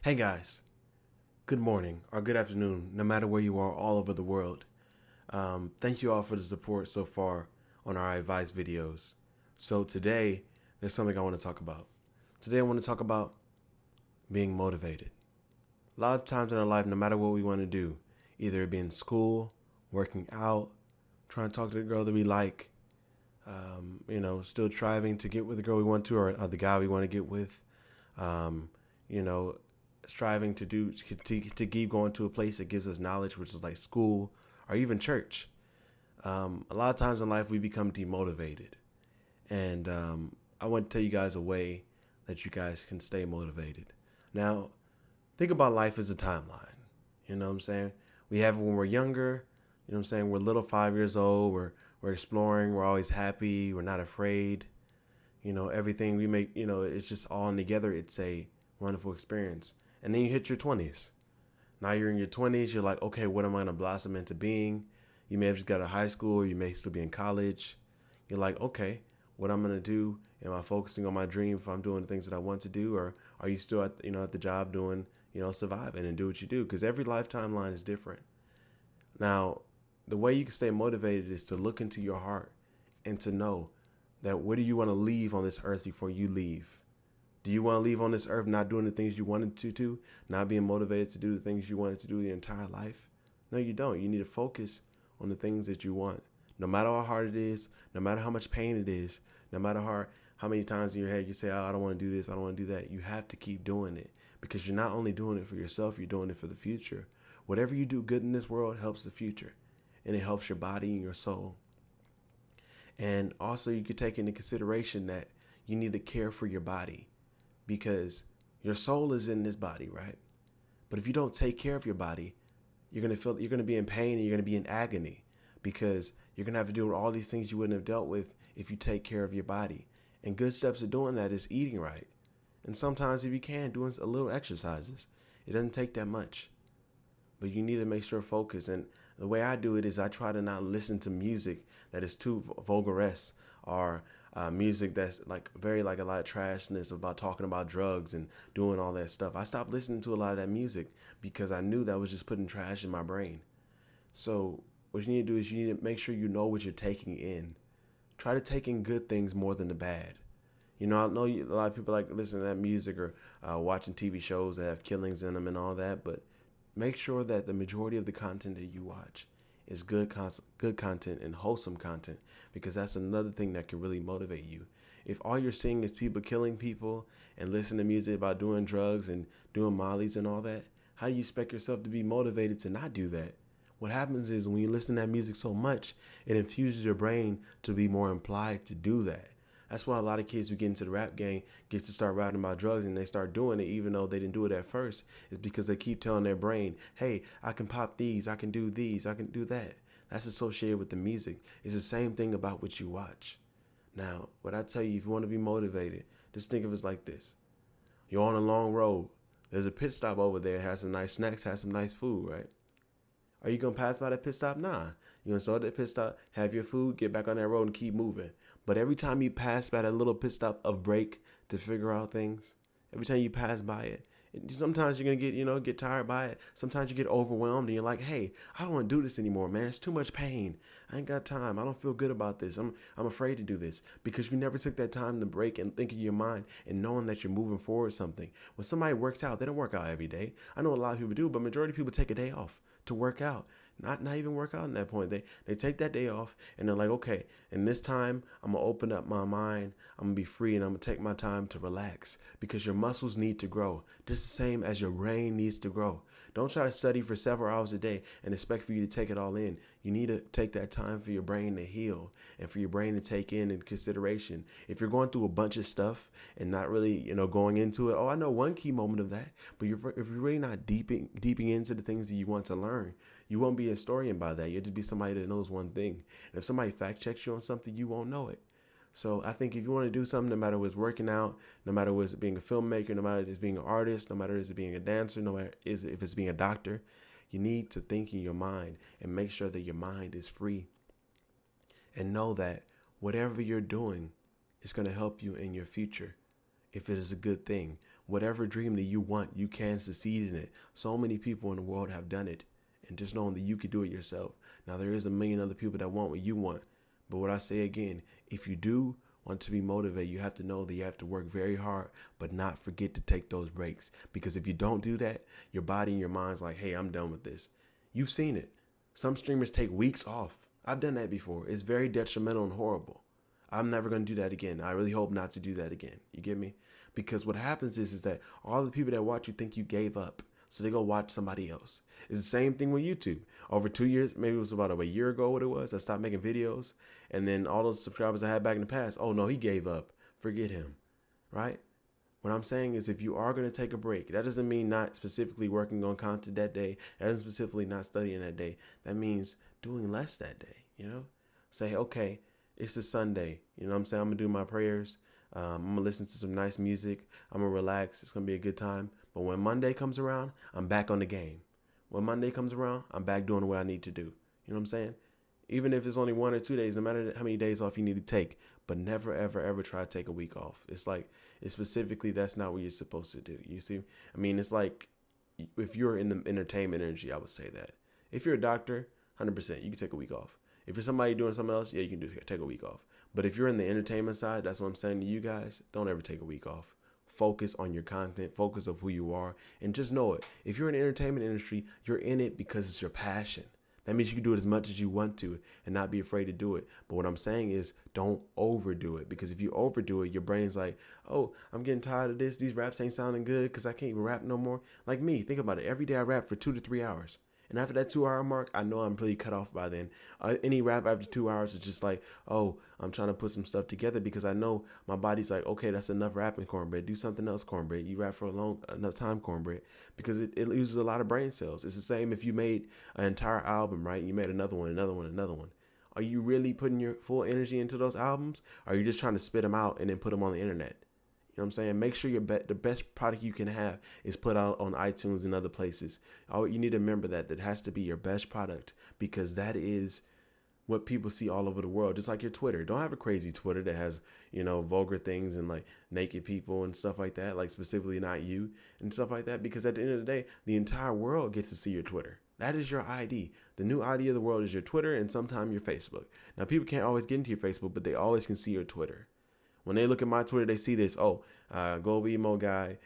Hey guys, good morning or good afternoon, no matter where you are all over the world. Thank you all for the support so far on our advice videos. So today, there's something I want to talk about. Today I want to talk about being motivated. A lot of times in our life, no matter what we want to do, either it be in school, working out, trying to talk to the girl that we like, still striving to get with the girl we want to or the guy we want to get with, um, you know, striving to keep going to a place that gives us knowledge, which is like school or even church. A lot of times in life we become demotivated, and I want to tell you guys a way that you guys can stay motivated. Now, think about life as a timeline. You know what I'm saying? We have it when we're younger. You know what I'm saying? We're little, 5 years old. We're exploring. We're always happy. We're not afraid. Everything we make, it's just all together. It's a wonderful experience. And then you hit your 20s. Now you're in your 20s. You're like, okay, what am I going to blossom into being? You may have just got out of high school, or you may still be in college. You're like, okay, what I'm going to do? Am I focusing on my dream if I'm doing the things that I want to do? Or are you still at the job doing, surviving and do what you do? Because every lifetime line is different. Now, the way you can stay motivated is to look into your heart and to know that what do you want to leave on this earth before you leave? Do you want to leave on this earth not doing the things you wanted to do, not being motivated to do the things you wanted to do your entire life? No, you don't. You need to focus on the things that you want. No matter how hard it is, no matter how much pain it is, no matter how many times in your head you say, oh, I don't want to do this, I don't want to do that. You have to keep doing it because you're not only doing it for yourself, you're doing it for the future. Whatever you do good in this world helps the future, and it helps your body and your soul. And also you could take into consideration that you need to care for your body because your soul is in this body, right? But if you don't take care of your body, you're gonna be in pain and you're gonna be in agony because you're gonna have to deal with all these things you wouldn't have dealt with if you take care of your body. And good steps of doing that is eating right. And sometimes if you can, doing a little exercises. It doesn't take that much. But you need to make sure focus. And the way I do it is I try to not listen to music that is too vulgaresque or music that's like very like a lot of trashness about talking about drugs and doing all that stuff. I stopped listening to a lot of that music because I knew that was just putting trash in my brain. So what you need to do is you need to make sure you know what you're taking in. Try to take in good things more than the bad. I know a lot of people like listening to that music or watching TV shows that have killings in them and all that, but make sure that the majority of the content that you watch is good content and wholesome content, because that's another thing that can really motivate you. If all you're seeing is people killing people and listening to music about doing drugs and doing mollies and all that, how do you expect yourself to be motivated to not do that? What happens is when you listen to that music so much, it infuses your brain to be more implied to do that. That's why a lot of kids who get into the rap game get to start rapping about drugs and they start doing it even though they didn't do it at first. It's because they keep telling their brain, hey, I can pop these, I can do these, I can do that. That's associated with the music. It's the same thing about what you watch. Now, what I tell you, if you want to be motivated, just think of it like this. You're on a long road. There's a pit stop over there, has some nice snacks, has some nice food, right? Are you going to pass by that pit stop? Nah. You're going to start that pit stop, have your food, get back on that road and keep moving. But every time you pass by that little pit stop of break to figure out things, every time you pass by it, sometimes you're going to get tired by it. Sometimes you get overwhelmed and you're like, hey, I don't want to do this anymore, man. It's too much pain. I ain't got time. I don't feel good about this. I'm afraid to do this because you never took that time to break and think in your mind and knowing that you're moving forward something. When somebody works out, they don't work out every day. I know a lot of people do, but majority of people take a day off to work out. Not even work out in that point. They take that day off and they're like, okay, and this time I'm gonna open up my mind. I'm gonna be free and I'm gonna take my time to relax because your muscles need to grow just the same as your brain needs to grow. Don't try to study for several hours a day and expect for you to take it all in. You need to take that time for your brain to heal and for your brain to take in consideration. If you're going through a bunch of stuff and not really, going into it, oh, I know one key moment of that, but if you're really not deeping into the things that you want to learn, you won't be a historian by that. You'll just be somebody that knows one thing. And if somebody fact checks you on something, you won't know it. So I think if you want to do something, no matter what's working out, no matter what's being a filmmaker, no matter it's being an artist, no matter it's being a dancer, no matter if it's being a doctor, you need to think in your mind and make sure that your mind is free. And know that whatever you're doing is going to help you in your future if it is a good thing. Whatever dream that you want, you can succeed in it. So many people in the world have done it. And just knowing that you can do it yourself. Now, there is a million other people that want what you want. But what I say again, if you do want to be motivated, you have to know that you have to work very hard, but not forget to take those breaks. Because if you don't do that, your body and your mind's like, hey, I'm done with this. You've seen it. Some streamers take weeks off. I've done that before. It's very detrimental and horrible. I'm never going to do that again. I really hope not to do that again. You get me? Because what happens is that all the people that watch you think you gave up. So they go watch somebody else. It's the same thing with YouTube. Over 2 years, maybe it was about a year ago what it was, I stopped making videos. And then all those subscribers I had back in the past, oh no, he gave up. Forget him, right? What I'm saying is if you are going to take a break, that doesn't mean not specifically working on content that day. That doesn't specifically not studying that day. That means doing less that day, you know? Say, okay, it's a Sunday. You know what I'm saying? I'm going to do my prayers. I'm going to listen to some nice music. I'm going to relax. It's going to be a good time. But when Monday comes around, I'm back on the game. When Monday comes around, I'm back doing what I need to do. You know what I'm saying? Even if it's only 1 or 2 days, no matter how many days off you need to take, but never, ever, ever try to take a week off. It's like, it's specifically, that's not what you're supposed to do. You see? I mean, it's like, if you're in the entertainment industry, I would say that. If you're a doctor, 100%, you can take a week off. If you're somebody doing something else, yeah, you can take a week off. But if you're in the entertainment side, that's what I'm saying to you guys, don't ever take a week off. Focus on your content, focus on who you are, and just know it. If you're in the entertainment industry, you're in it because it's your passion. That means you can do it as much as you want to and not be afraid to do it. But what I'm saying is don't overdo it, because if you overdo it, your brain's like, oh, I'm getting tired of this. These raps ain't sounding good because I can't even rap no more. Like me, think about it. Every day I rap for 2 to 3 hours. And after that 2 hour mark, I know I'm pretty cut off by then. Any rap after 2 hours is just like, oh, I'm trying to put some stuff together because I know my body's like, okay, that's enough rapping, Cornbread. Do something else, Cornbread. You rap for enough time, Cornbread, because it uses a lot of brain cells. It's the same if you made an entire album, right? You made another one, another one, another one. Are you really putting your full energy into those albums? Or are you just trying to spit them out and then put them on the internet? You know what I'm saying? Make sure the best product you can have is put out on iTunes and other places. You need to remember that has to be your best product, because that is what people see all over the world. Just like your Twitter. Don't have a crazy Twitter that has, vulgar things and like naked people and stuff like that, like specifically not you and stuff like that, because at the end of the day, the entire world gets to see your Twitter. That is your ID. The new ID of the world is your Twitter and sometimes your Facebook. Now, people can't always get into your Facebook, but they always can see your Twitter. When they look at my Twitter, they see this, global emo guy,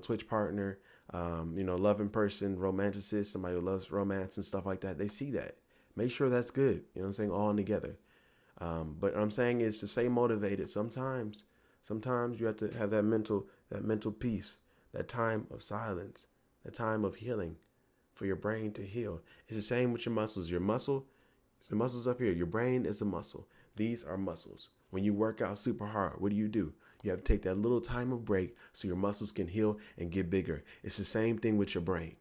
Twitch partner, loving person, romanticist, somebody who loves romance and stuff like that. They see that. Make sure that's good. You know what I'm saying? All in together. But what I'm saying is to stay motivated. Sometimes you have to have that mental peace, that time of silence, that time of healing for your brain to heal. It's the same with your muscles. The muscles up here. Your brain is a muscle. These are muscles. When you work out super hard, what do? You have to take that little time of break so your muscles can heal and get bigger. It's the same thing with your brain.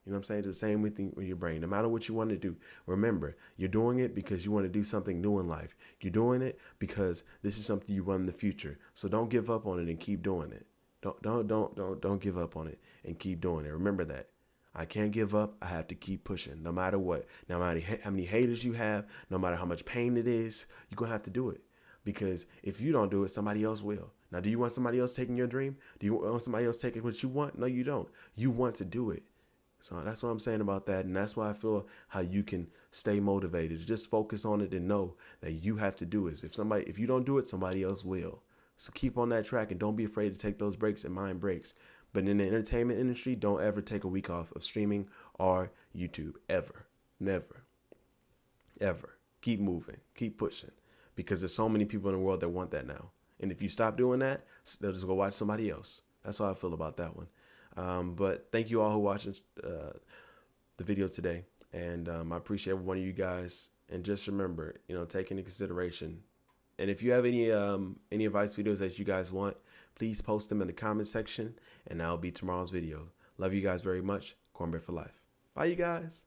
You know what I'm saying? It's the same thing with your brain. No matter what you want to do, remember, you're doing it because you want to do something new in life. You're doing it because this is something you want in the future. So don't give up on it and keep doing it. Don't give up on it and keep doing it. Remember that. I can't give up. I have to keep pushing no matter what. No matter how many haters you have, no matter how much pain it is, you're going to have to do it. Because if you don't do it, somebody else will. Now, do you want somebody else taking your dream? Do you want somebody else taking what you want? No, you don't. You want to do it. So that's what I'm saying about that. And that's why I feel how you can stay motivated. Just focus on it and know that you have to do it. If you don't do it, somebody else will. So keep on that track and don't be afraid to take those breaks and mind breaks. But in the entertainment industry, don't ever take a week off of streaming or YouTube. Ever. Never. Ever. Keep moving. Keep pushing. Because there's so many people in the world that want that now. And if you stop doing that, they'll just go watch somebody else. That's how I feel about that one. But thank you all who watching the video today. And I appreciate every one of you guys. And just remember, take into consideration. And if you have any advice videos that you guys want, please post them in the comment section. And that'll be tomorrow's video. Love you guys very much. Cornbread for life. Bye, you guys.